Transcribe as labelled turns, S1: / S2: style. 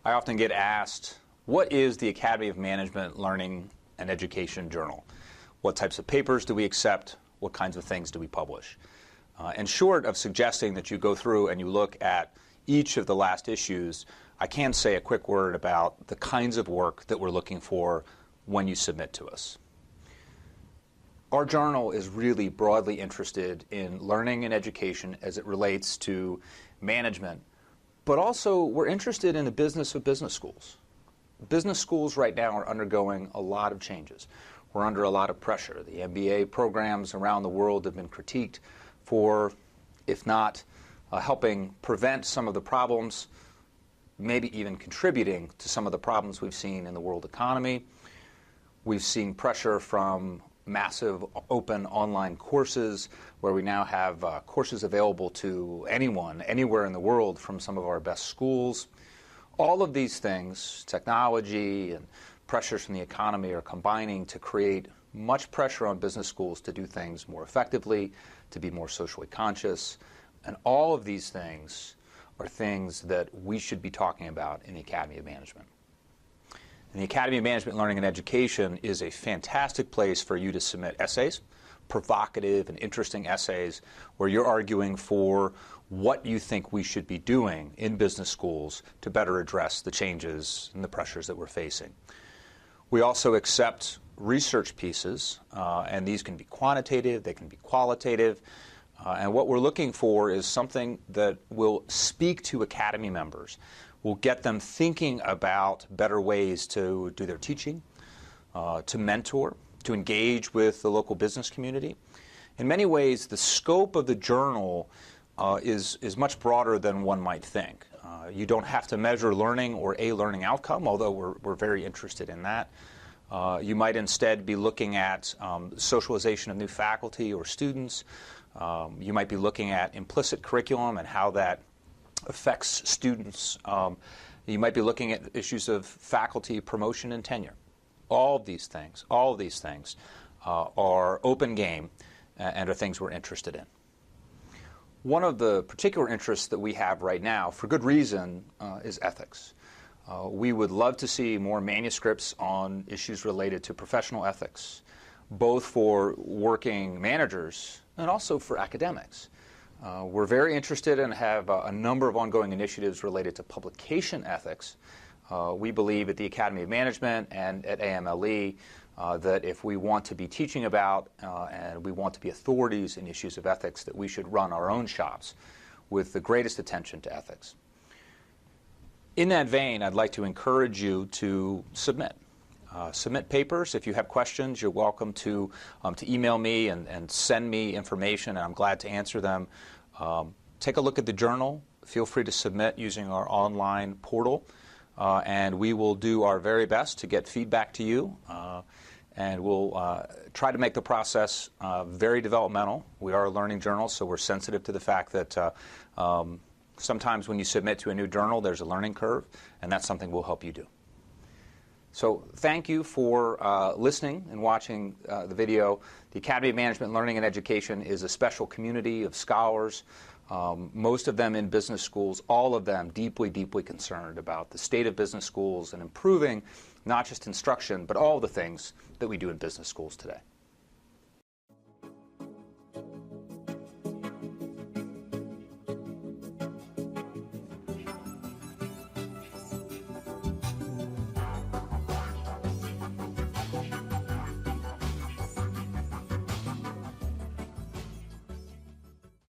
S1: I often get asked, what is the Academy of Management Learning and Education Journal? What types of papers do we accept? What kinds of things do we publish? And short of suggesting that you go through and you look at each of the last issues, I can say a quick word about the kinds of work that we're looking for when you submit to us. Our journal is really broadly interested in learning and education as it relates to management, but also we're interested in the business of business schools. Business schools right now are undergoing a lot of changes. We're under a lot of pressure. The MBA programs around the world have been critiqued for, if not helping prevent some of the problems, maybe even contributing to some of the problems we've seen in the world economy. We've seen pressure from massive open online courses where we now have courses available to anyone, anywhere in the world from some of our best schools. All of these things, technology and pressures from the economy, are combining to create much pressure on business schools to do things more effectively, to be more socially conscious. And all of these things are things that we should be talking about in the Academy of Management. And the Academy of Management Learning and Education is a fantastic place for you to submit essays, provocative and interesting essays, where you're arguing for what you think we should be doing in business schools to better address the changes and the pressures that we're facing. We also accept research pieces, and these can be quantitative, they can be qualitative, and what we're looking for is something that will speak to Academy members, will get them thinking about better ways to do their teaching, to mentor, to engage with the local business community. In many ways, the scope of the journal is much broader than one might think. You don't have to measure learning or a learning outcome, although we're very interested in that. You might instead be looking at socialization of new faculty or students. You might be looking at implicit curriculum and how that affects students. You might be looking at issues of faculty promotion and tenure. All of these things are open game and are things we're interested in. One of the particular interests that we have right now, for good reason, is ethics. We would love to see more manuscripts on issues related to professional ethics, both for working managers and also for academics. We're very interested and have a number of ongoing initiatives related to publication ethics. We believe at the Academy of Management and at AMLE that if we want to be teaching about and we want to be authorities in issues of ethics, that we should run our own shops with the greatest attention to ethics. In that vein, I'd like to encourage you to submit. Submit papers. If you have questions, you're welcome to email me and send me information, and I'm glad to answer them. Take a look at the journal. Feel free to submit using our online portal, and we will do our very best to get feedback to you, and we'll try to make the process very developmental. We are a learning journal, so we're sensitive to the fact that sometimes when you submit to a new journal, there's a learning curve, and that's something we'll help you do. So thank you for listening and watching the video. The Academy of Management Learning and Education is a special community of scholars, most of them in business schools, all of them deeply, deeply concerned about the state of business schools and improving not just instruction, but all the things that we do in business schools today.